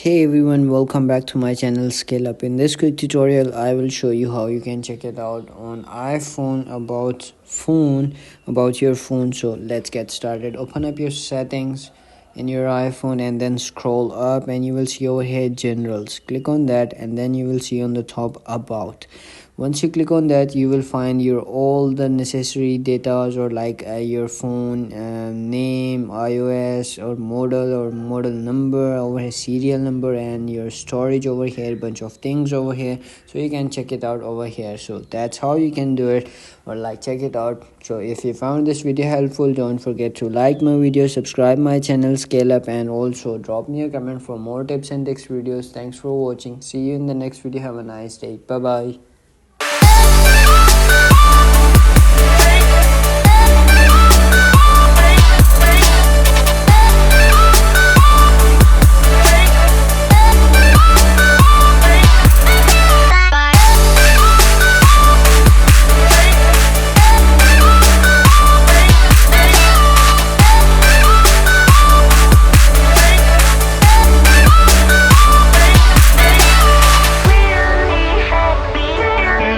Hey everyone, welcome back to my channel Scale Up. In this quick tutorial, I will show you how you can check it out on iPhone about your phone. So let's get started. Open up your settings in your iPhone and then scroll up and you will see over here generals. Click on that and then you will see on the top about. Once you click on that, you will find your all the necessary data or like your phone name, iOS or model number over here, serial number, and your storage over here, bunch of things over here. So you can check it out over here. So that's how you can do it, or like check it out. So if you found this video helpful, don't forget to like my video, subscribe my channel Scale Up, and also drop me a comment for more tips and tricks videos. Thanks for watching. See you in the next video. Have a nice day. Bye bye.